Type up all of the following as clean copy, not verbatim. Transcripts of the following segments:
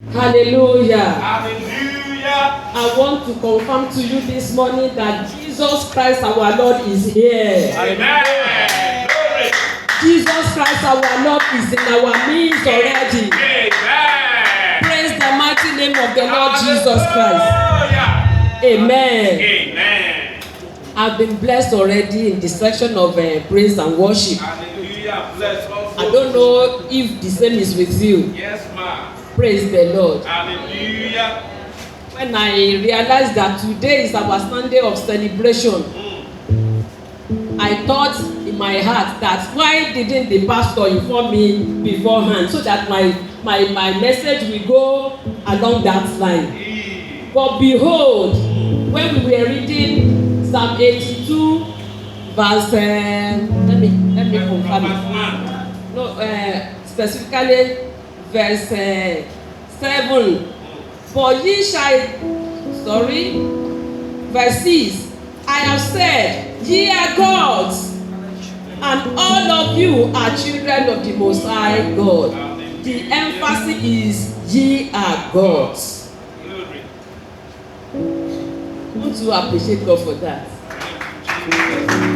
Hallelujah. Hallelujah. I want to confirm to you this morning that Jesus Christ our Lord is here. Amen. Glory. Jesus Christ our Lord is in our midst already. Amen. Praise the mighty name of the Lord Jesus Christ. Hallelujah. Amen. Amen. I've been blessed already in the section of praise and worship. Hallelujah. Bless us. I don't know if the same is with you. Yes, ma'am. Praise the Lord. Hallelujah. When I realized that today is our Sunday of celebration, I thought in my heart that why didn't the pastor inform me beforehand so that my message will go along that line. But behold, when we were reading Psalm 82, verse let me confirm it. No, specifically verse 7. For ye shall, verse 6. I have said, ye are gods, and all of you are children of the Most High God. The emphasis is ye are gods. I want to appreciate God for that.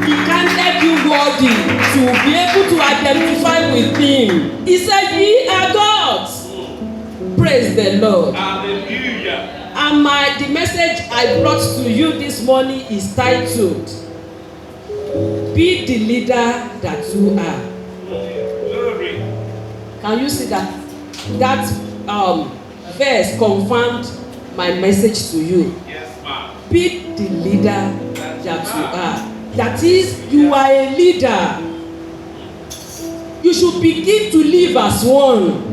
He counted you worthy to be able to identify with Him. He said, ye are gods. Praise the Lord. Hallelujah. And the message I brought to you this morning is titled, Be the leader that you are. Glory. Can you see that? That verse confirmed my message to you. Yes, ma'am. Be the leader that you are. That is, you are a leader. You should begin to live as one.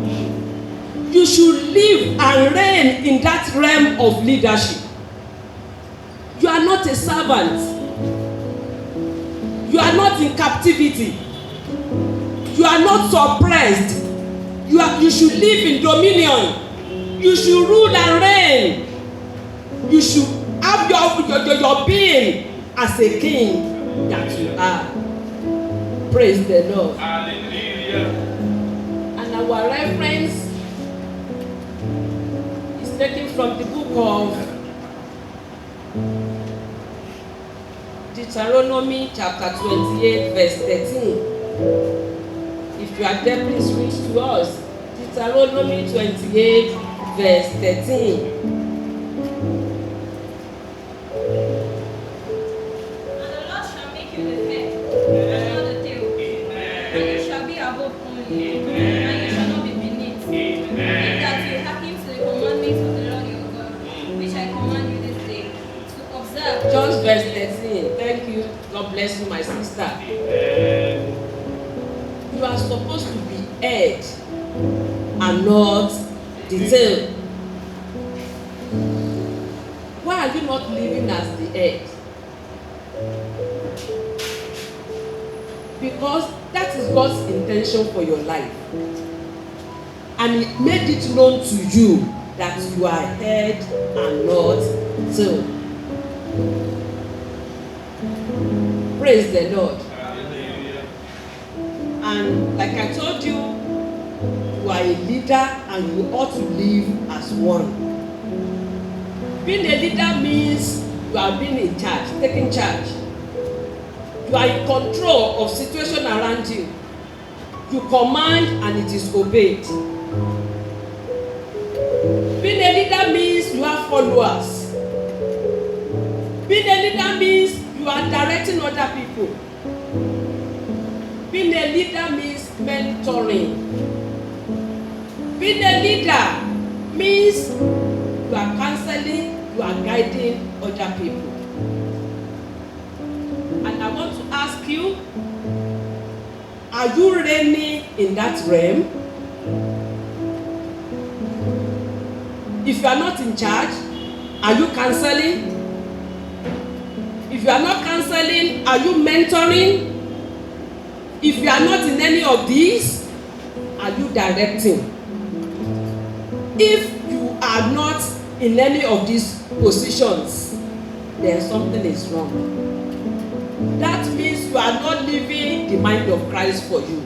You should live and reign in that realm of leadership. You are not a servant. You are not in captivity. You are not suppressed. You should live in dominion. You should rule and reign. You should have your being as a king that you are. Praise the Lord. Hallelujah. And our reference is taken from the book of Deuteronomy chapter 28 verse 13. If you are there, please read to us. Deuteronomy 28 verse 13. Just verse 13. Thank you. God bless you, my sister. Amen. You are supposed to be head and not the tail. Why are you not living as the head? Because that is God's intention for your life. And He made it known to you that you are head and not tail. Praise the Lord. Hallelujah. And like I told you, you are a leader and you ought to live as one. Being a leader means you are being in charge, taking charge. You are in control of situation around you. You command and it is obeyed. Being a leader means you have followers. Being a leader means you are directing other people. Being a leader means mentoring. Being a leader means you are counseling, you are guiding other people. And I want to ask you, are you reigning in that realm? If you are not in charge, are you counseling? If you are not counseling, are you mentoring? If you are not in any of these, are you directing? If you are not in any of these positions, then something is wrong. That means you are not living the mind of Christ for you.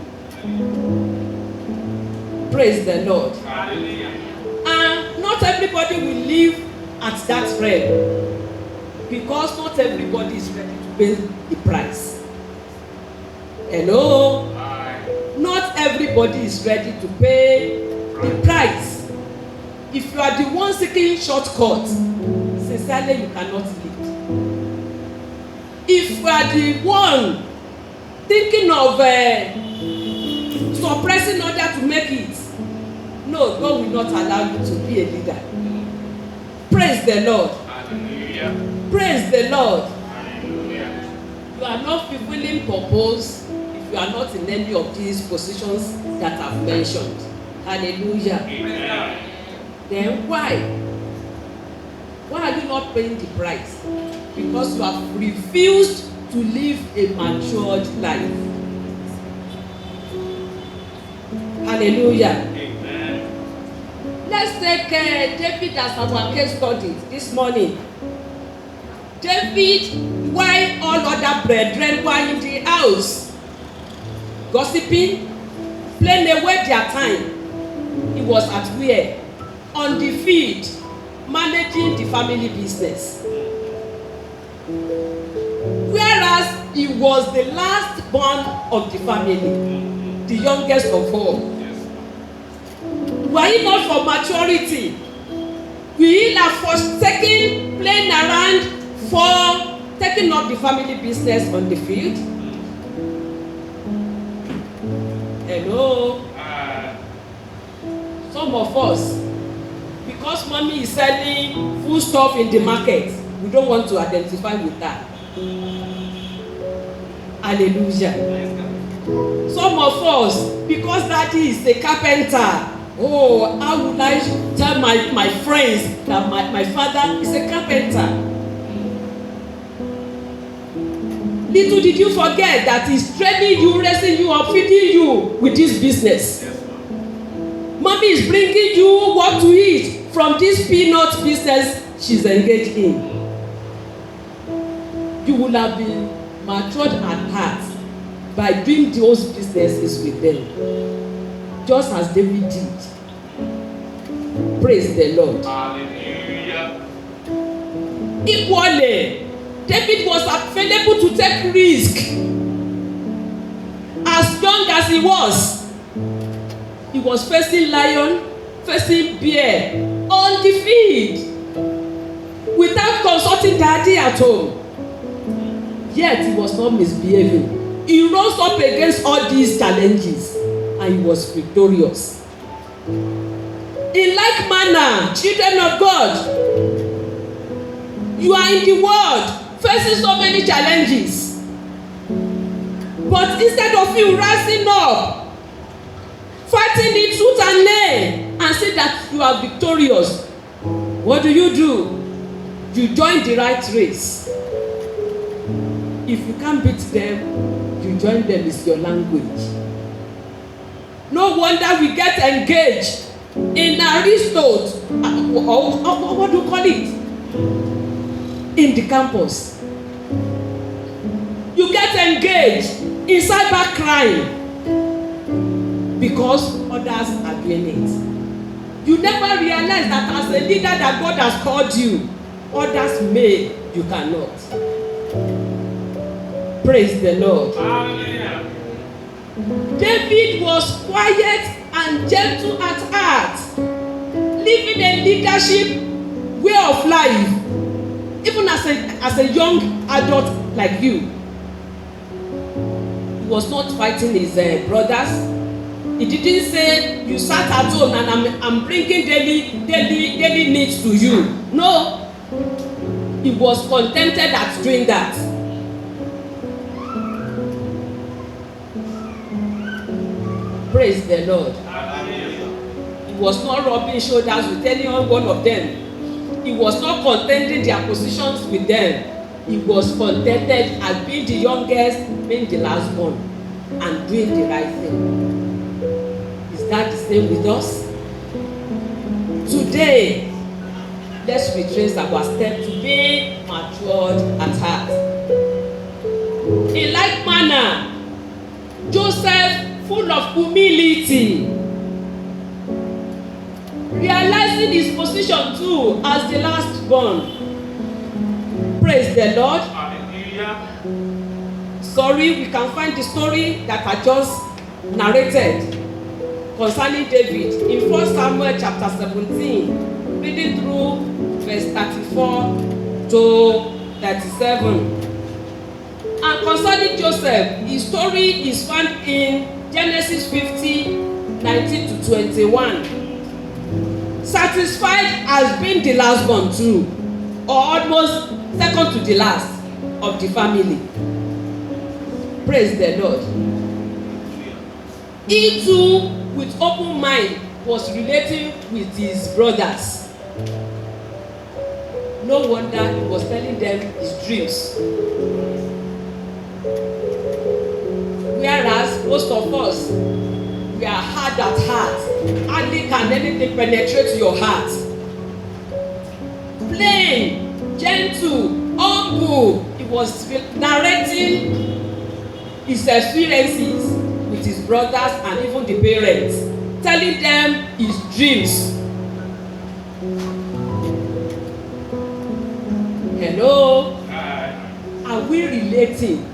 Praise the Lord. Hallelujah. And everybody will live at that realm, because not everybody is ready to pay the price. Hello? Not everybody is ready to pay the price. If you are the one seeking shortcut, sincerely you cannot lead. If you are the one thinking of suppressing order to make it, no, God will not allow you to be a leader. Praise the Lord. Hallelujah. Praise the Lord. Hallelujah. You are not fulfilling purpose if you are not in any of these positions that I've mentioned. Hallelujah. Amen. Then why? Why are you not paying the price? Because you have refused to live a matured life. Hallelujah. Amen. Let's take David as our case study this morning. David, while all other brethren were in the house, gossiping, playing away their time, he was at where? On the field, managing the family business. Whereas he was the last born of the family, the youngest of all. Yes. Were he not for maturity, will he have forsaken playing around for taking up the family business on the field? Hello? Some of us, because mommy is selling food stuff in the market, we don't want to identify with that. Hallelujah. Some of us, because daddy is a carpenter, oh, how would I tell my friends that my father is a carpenter? Little did you forget that he's training you, raising you up, feeding you with this business. Yes, ma'am. Mommy is bringing you what to eat from this peanut business she's engaged in. You will have been matured at heart by doing those businesses with them, just as David did. Praise the Lord. Hallelujah. Equally, David was available to take risk. As young as he was facing lion, facing bear on the field without consulting daddy at home. Yet he was not misbehaving. He rose up against all these challenges and he was victorious. In like manner, children of God, you are in the world facing so many challenges, but instead of you rising up, fighting the truth and nail, and say that you are victorious, what do? You join the right race. If you can't beat them, you join them is your language. No wonder we get engaged in Aristotle, or what do you call it, in the campus. You get engaged in cyber crime because others are doing it. You never realize that as a leader that God has called you, others may, you cannot. Praise the Lord. Hallelujah. David was quiet and gentle at heart, living a leadership way of life, even as a young adult like you. He was not fighting his brothers. He didn't say, you sat at home and I'm bringing daily needs to you. No. He was contented at doing that. Praise the Lord. He was not rubbing shoulders with any one of them. He was not contending their positions with them. He was contented as being the youngest, being the last born, and doing the right thing. Is that the same with us? Today, let's retrace our step to be matured at heart. In like manner, Joseph, full of humility, realizing his his position too as the last born. Praise the Lord. Hallelujah. Sorry, we can find the story that I just narrated concerning David in 1 Samuel chapter 17, reading through verse 34 to 37. And concerning Joseph, his story is found in Genesis 50, 19 to 21. Satisfied as being the last born too, or almost second to the last of the family. Praise the Lord. He too, with open mind, was relating with his brothers. No wonder he was telling them his dreams. Whereas most of us, we are hard at heart. Hardly can anything penetrate your heart. Plain, gentle, humble. He was narrating his experiences with his brothers and even the parents, telling them his dreams. Hello? Are we relating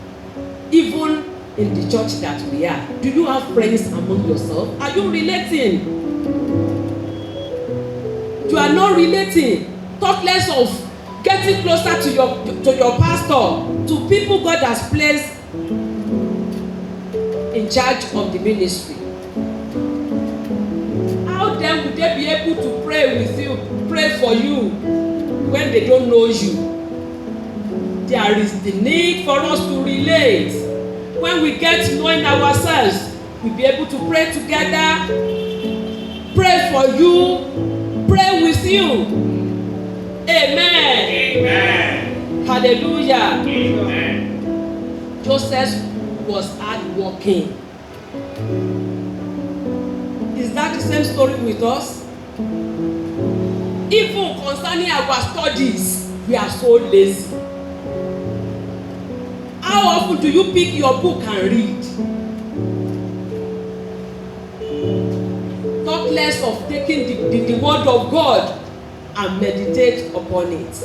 even in the church that we are? Do you have friends among yourself? Are you relating? You are not relating. Talk less of getting closer to your pastor, to people God has placed in charge of the ministry. How then would they be able to pray with you, pray for you when they don't know you? There is the need for us to relate. When we get to knowing ourselves, we'll be able to pray together, pray for you, pray with you. Amen. Amen. Hallelujah. Amen. Joseph was hardworking. Is that the same story with us? Even concerning our studies, we are so lazy. How often do you pick your book and read? Talk less of taking the word of God and meditate upon it.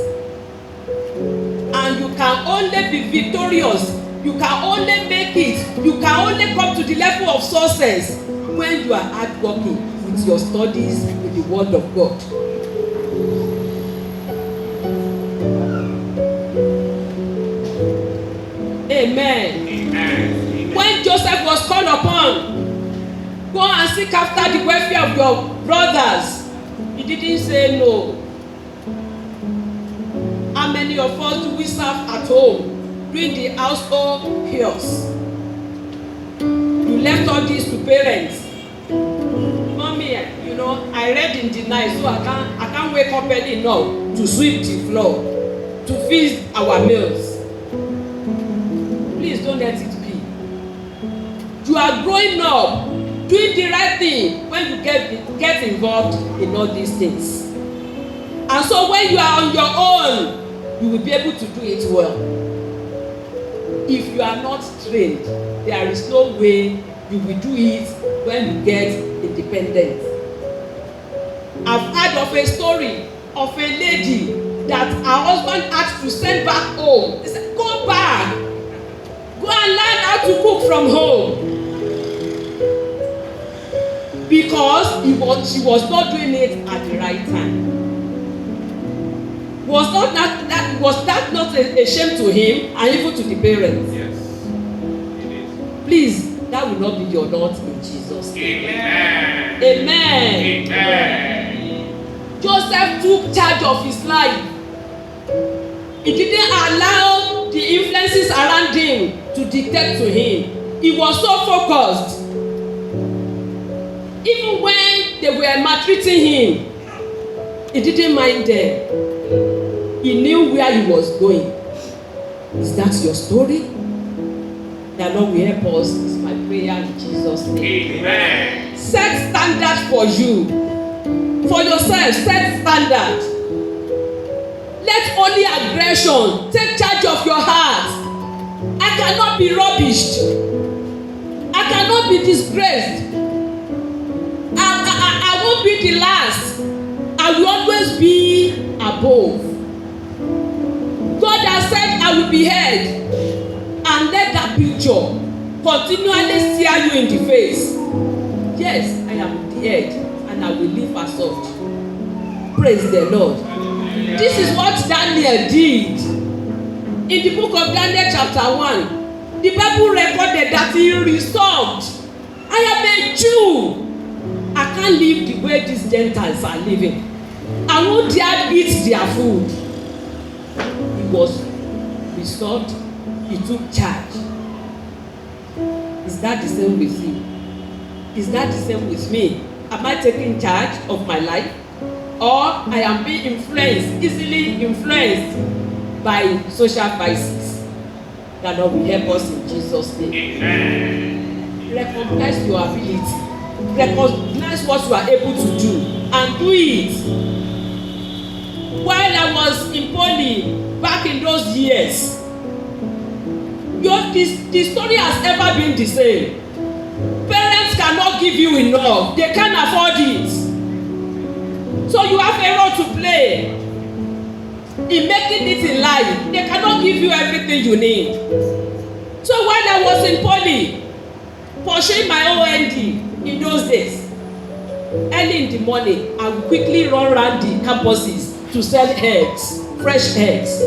And you can only be victorious, you can only make it, you can only come to the level of success when you are hardworking with your studies with the word of God. Amen. Amen. When Joseph was called upon, go and seek after the welfare of your brothers, he didn't say no. How many of us do we serve at home, doing the household chores? You left all this to parents. Mommy, you know, I read in the night, so I can't wake up early enough to sweep the floor, to feed our meals. Please don't let it be. You are growing up, doing the right thing when you get involved in all these things. And so when you are on your own, you will be able to do it well. If you are not trained, there is no way you will do it when you get independent. I've heard of a story of a lady that her husband had to send back home. He said, go back. Go and learn how to cook from home. Because she was not doing it at the right time. Was that not a shame to him and even to the parents? Yes. It is. Please, that will not be your lot in Jesus' name. Amen. Amen. Amen. Joseph took charge of his life. He didn't allow the influences around him to dictate to him. He was so focused. Even when they were maltreating him, he didn't mind them. He knew where he was going. Is that your story? The Lord will help us. It's my prayer in Jesus' name. Amen. Set standard for you. For yourself, set standard. Let only aggression take charge of your heart. I cannot be rubbished. I cannot be disgraced. I won't be the last. I I will always be above. God has said I will be head, and let that picture continually stare you in the face. Yes, I am the head, and I will live as such. Praise the Lord. This is what Daniel did. In the book of Daniel chapter 1, the Bible recorded that he resolved, I am a Jew. I can't live the way these Gentiles are living. I won't dare eat their food. He was resolved. He took charge. Is that the same with you? Is that the same with me? Am I taking charge of my life? Or I am being influenced, easily influenced by social vices? That Lord will help us in Jesus' name. Amen. Recognize your ability. Recognize what you are able to do and do it. While I was in poly back in those years, the story has ever been the same. Parents cannot give you enough. They can't afford it. So you have a role to play in making it in life. They cannot give you everything you need. So while I was in poly, pursuing my OND in those days, early in the morning, I would quickly run around the campuses to sell eggs, fresh eggs.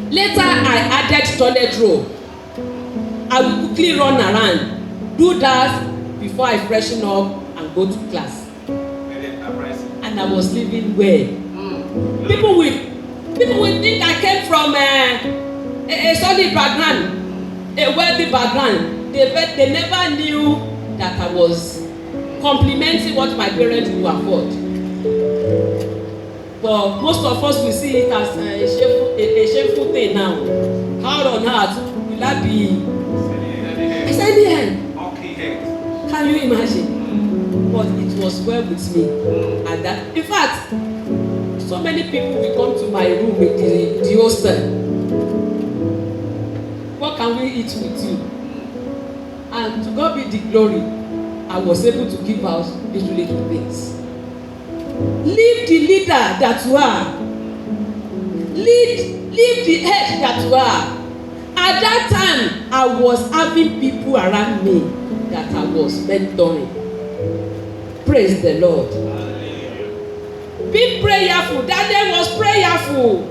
Later, I added toilet roll. I would quickly run around, do that before I freshen up and go to class. And I was living well. People will think I came from a solid background, a wealthy background. They never knew that I was complementing what my parents could afford. But most of us will see it as a shameful thing now. How on earth will that be? Can you imagine? But it was well with me. And that, in fact, so many people will come to my room with the hostel. What can we eat with you? And to God be the glory, I was able to give out these little things. Leave the leader that you are. Leave the head that you are. At that time, I was having people around me that I was mentoring. Praise the Lord. Be prayerful. Daniel was prayerful.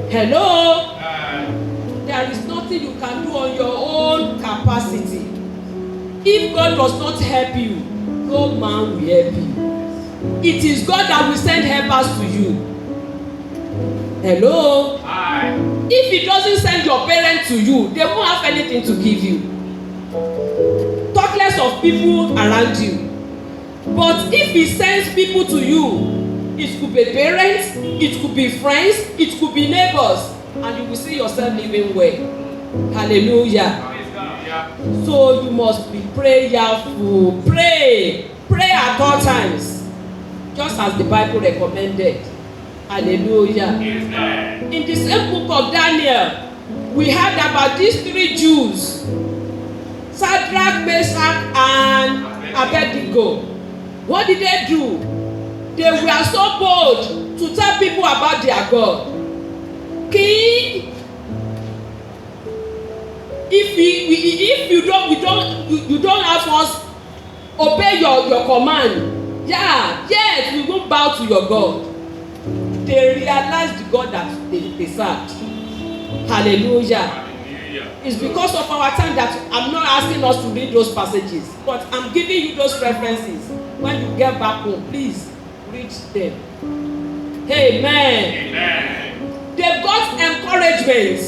Hello? There is nothing you can do on your own capacity. If God does not help you, no man will help you. It is God that will send helpers to you. Hello? Hi. If He doesn't send your parents to you, they won't have anything to give you. Talk less of people around you. But if He sends people to you, it could be parents, it could be friends, it could be neighbors, and you will see yourself living well. Hallelujah. So you must be prayerful. Pray at all times, just as the Bible recommended. Hallelujah. In the same book of Daniel, we heard about these three Jews, Shadrach, Meshach, and Abednego. What did they do? They were so bold to tell people about their God. King, if you don't have us obey your command, yes, we won't bow to your God. They realized the God that they served. Hallelujah. It's because of our time that I'm not asking us to read those passages, but I'm giving you those references. When you get back home, please read them. Amen. Amen. They've got encouragement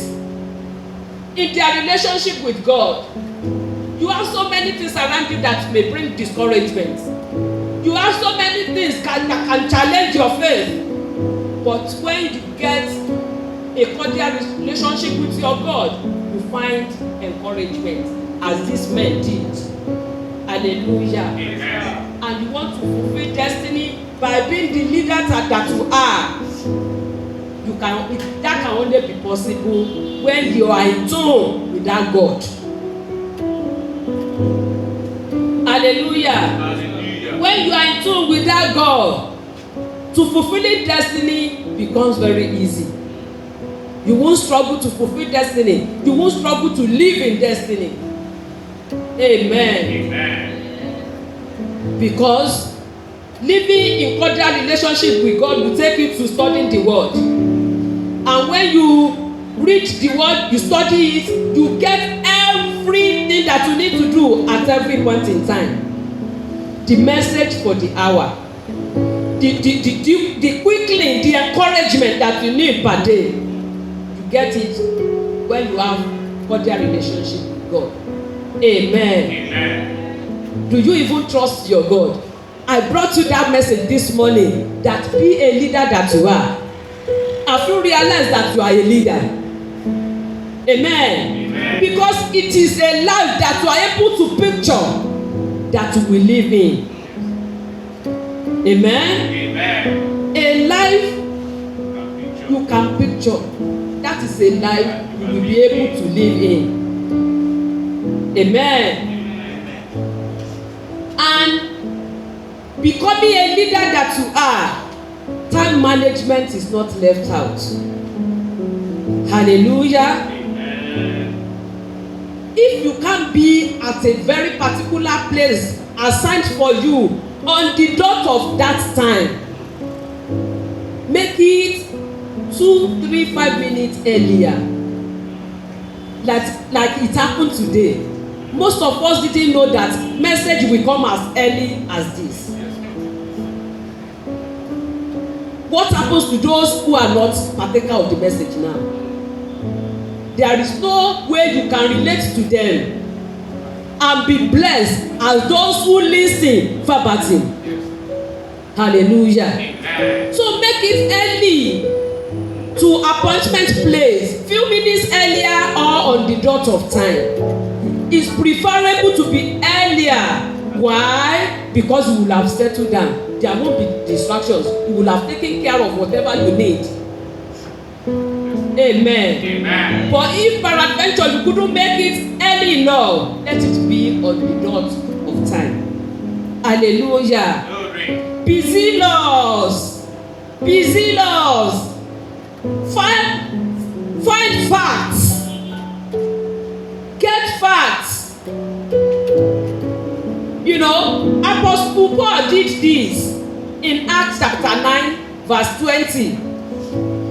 in their relationship with God. You have so many things around you that may bring discouragement. You have so many things that can challenge your faith. But when you get a cordial relationship with your God, you find encouragement, as these men did. Hallelujah. Amen. And you want to fulfill destiny by being the leader that you are. That can only be possible when you are in tune with that God. Hallelujah. Hallelujah. When When you are in tune with that God, to fulfilling destiny becomes very easy. You won't struggle to fulfill destiny. You won't struggle to live in destiny. Amen. Amen. Because living in cordial relationship with God will take you to studying the word. And when you read the word, you study it, you get everything that you need to do at every point in time. The message for the hour, the quickly, the encouragement that you need per day, you get it when you have cordial relationship with God. Amen. Amen. Do you even trust your God? I brought you that message this morning, that be a leader that you are. Have you realized that you are a leader? Amen. Amen. Because it is a life that you are able to picture that you will live in. Amen. Amen. A life you can picture. That is a life you will be able to live in. Amen. And becoming a leader that you are, time management is not left out. Hallelujah. Amen. If you can't be at a very particular place assigned for you on the dot of that time, make it 2, 3, 5 minutes earlier. Like it happened today. Most of us didn't know that message will come as early as this. What happens to those who are not partaker of the message now? There is no way you can relate to them and be blessed as those who listen verbatim. Hallelujah. Amen. So make it early to appointment place, few minutes earlier or on the dot of time. It's preferable to be earlier. Why? Because you will have settled down. There won't be distractions. You will have taken care of whatever you need. Amen. Amen. But if peradventure you couldn't make it early enough, let it be on the dot of time. Hallelujah. Glory. Be zealous. Be zealous. Find facts. Get facts. You know, Apostle Paul did this in Acts chapter 9, verse 20.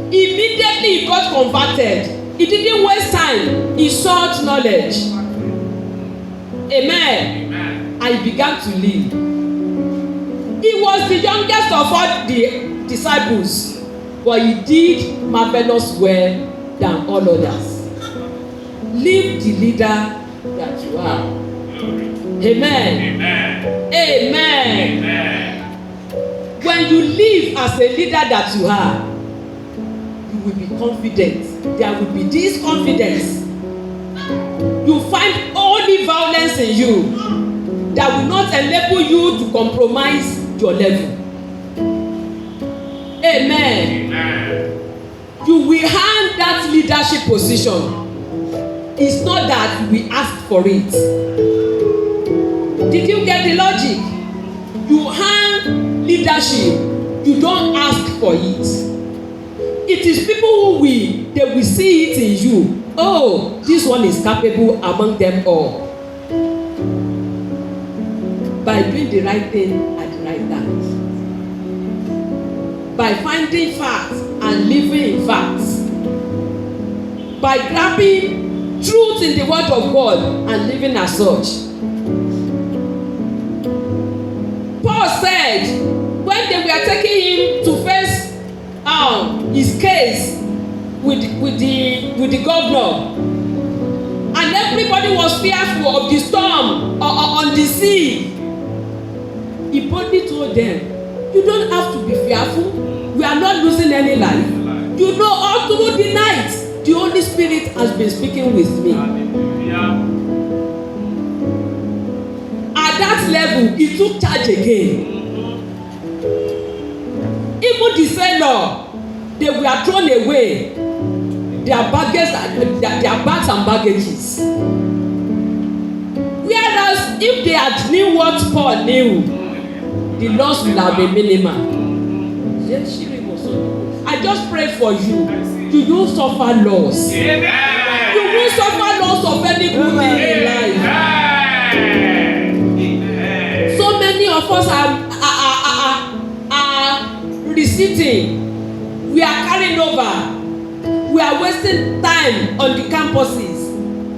Immediately he got converted. He didn't waste time. He sought knowledge. Amen. Amen. And he began to live. He was the youngest of all the disciples, but he did marvelous well than all others. Live the leader that you are. Glory. Amen. Amen. Amen. Amen. When you live as a leader that you are, you will be confident. There will be this confidence. You find only violence in you that will not enable you to compromise your level. Amen. Amen. You will hand that leadership position. It's not that we asked for it. Did you get the logic? You hand leadership, you don't ask for it. It is people they will see it in you. Oh, this one is capable among them all. By doing the right thing at the right time. By finding facts and living in facts. By grabbing truth in the word of God and living as such. Paul said when they were taking him to face his case with the governor, and everybody was fearful of the storm on the sea, he boldly told them, you don't have to be fearful. We are not losing any life. You know, all through the night the Holy Spirit has been speaking with me. Hallelujah. At that level, he took charge again. Even the sailor, they were thrown away. Their bags and baggages. Whereas if they had knew what Paul knew, the loss will have been minimal. I just pray for you. You don't suffer loss. Amen. You won't suffer loss of any good thing in life. Amen. So many of us are receiving. We are carrying over. We are wasting time on the campuses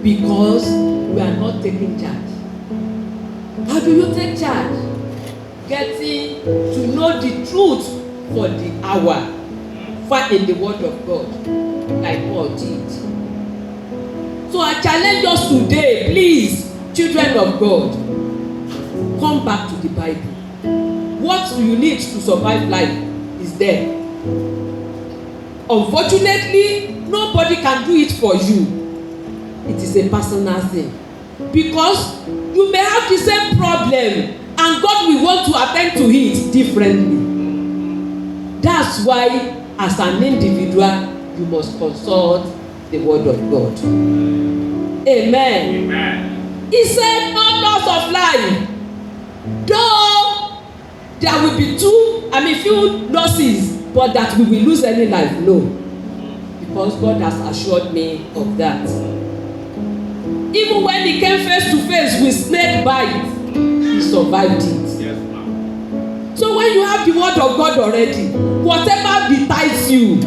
because we are not taking charge. How do you take charge? Getting to know the truth for the hour. Find in the word of God, like Paul did. So I challenge us today, please, children of God, come back to the Bible. What you need to survive life is there. Unfortunately, nobody can do it for you. It is a personal thing. Because you may have the same problem and God will want to attend to it differently. That's why, as an individual, you must consult the word of God. Amen. Amen. He said, no loss of life. Though there will be few losses, but that we will lose any life. No. Because God has assured me of that. Even when he came face to face with snake bite, he survived it. Yes, ma'am. So when you have the word of God already, whatever betides you,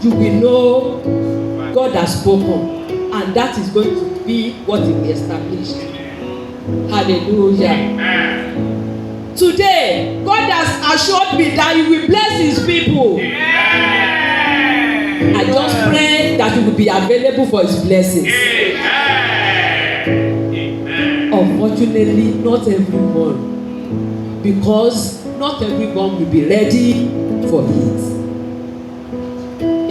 you will know God has spoken, and that is going to be what he established. Hallelujah. Amen. Today, God has assured me that he will bless his people. Amen. I just pray that he will be available for his blessings. Amen. Amen. Unfortunately, not everyone, because not everyone will be ready for it.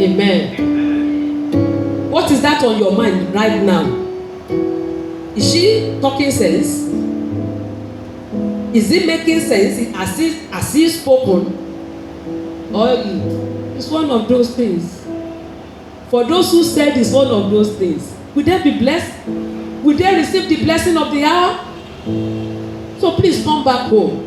Amen. What is that on your mind right now? Is she talking sense? Is it making sense as he spoken? Or it's one of those things? For those who said it's one of those things, will they be blessed? Will they receive the blessing of the hour? So please come back home.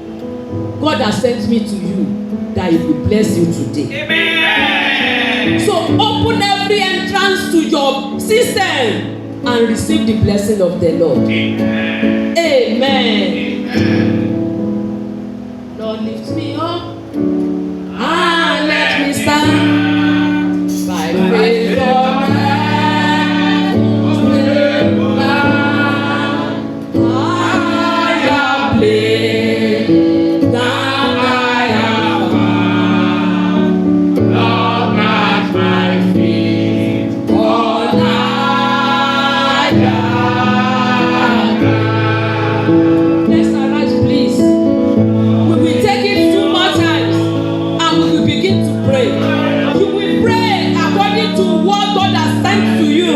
God has sent me to you that he will bless you today. Amen. So open every entrance to your system and receive the blessing of the Lord. Amen. Amen. Amen. Lord, lift me up and let me stand by faith on Let's arise, please. We will take it 2 more times and we will begin to pray. You will pray according to what God has sent to you.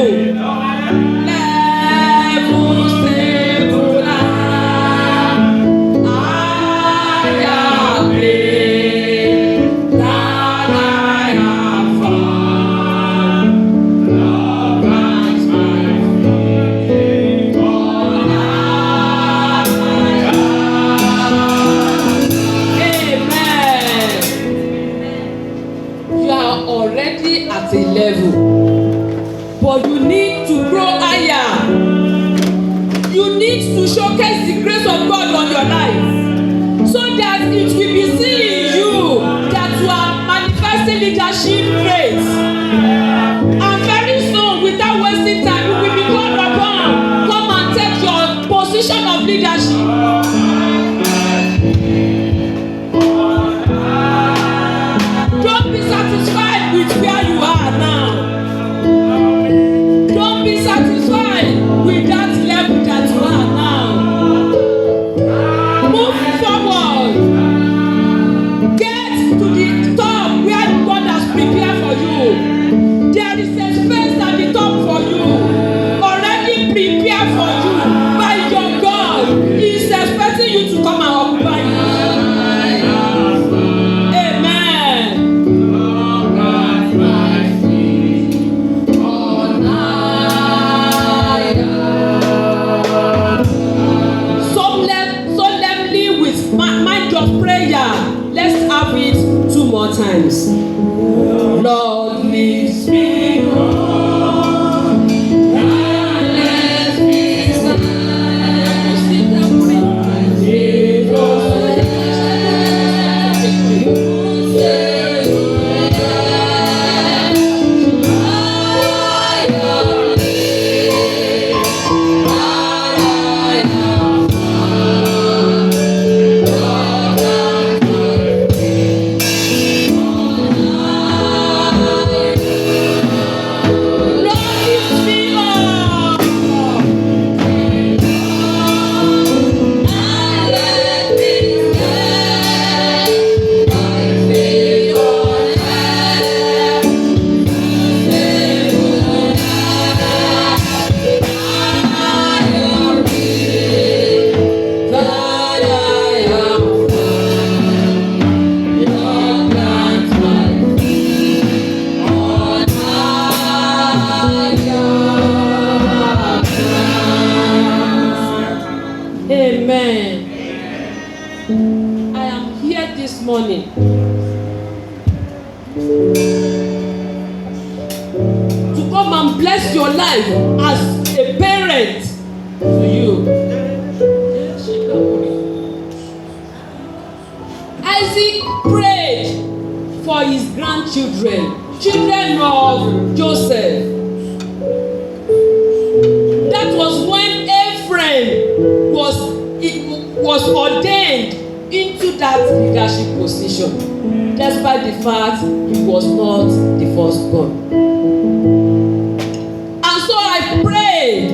Already at a level, but you need to grow higher. You need to showcase the grace of God on your life, so that it will be seen in you that you are manifesting leadership grace. And very soon, without wasting time, you will be called upon. Come and take your position of leadership. Don't be satisfied with where you are now. Don't be satisfied with that level that you are now. Move forward. Get to the top where God has prepared for times. Lord, lift me up and let me stand. Amen. I am here this morning to come and bless your life as a parent to you. Isaac prayed for his grandchildren, children of Joseph. That was when Ephraim was ordained into that leadership position, despite the fact he was not the firstborn. And so I pray,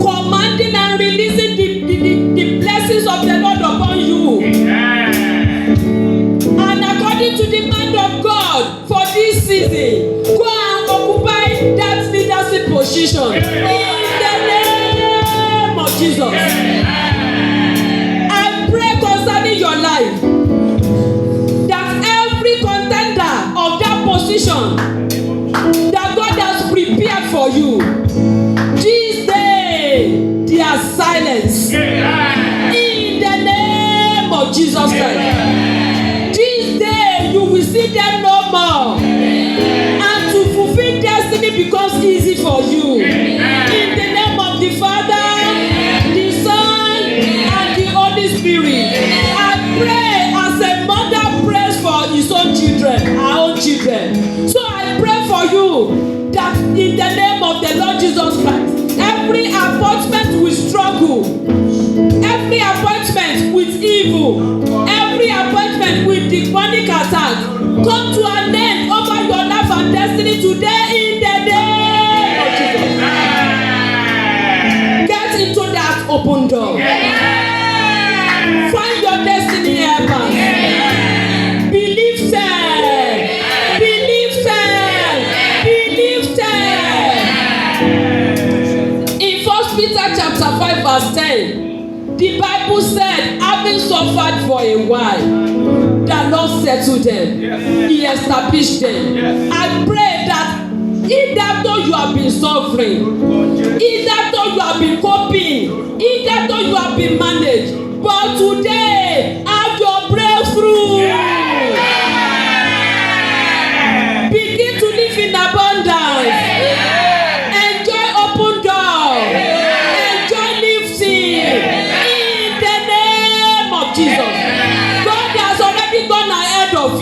commanding and releasing the blessings of the Lord upon you. And according to the mind of God for this season, go and occupy that leadership position in the name of Jesus. I pray concerning your life that every contender of that position that God has prepared for you, this day they are silenced in the name of Jesus Christ. This day you will see them no more, and to fulfill destiny becomes easy for you. In the name of the Father, the Son, and the Holy Spirit. I pray as a mother prays for his own children, her own children. So I pray for you that in the name of the Lord Jesus Christ, every appointment with struggle, every appointment with evil, every appointment with demonic attack, come to an end over your life and destiny today in the name of Jesus. Get into that open door. Find your destiny helper. Be lifted. Be lifted. Be lifted. In 1 Peter chapter 5 verse 10, the Bible said, having suffered for a while, the Lord settled them. He established them. I pray that either though you have been suffering, either though you have been coping, either though you have been managed, but today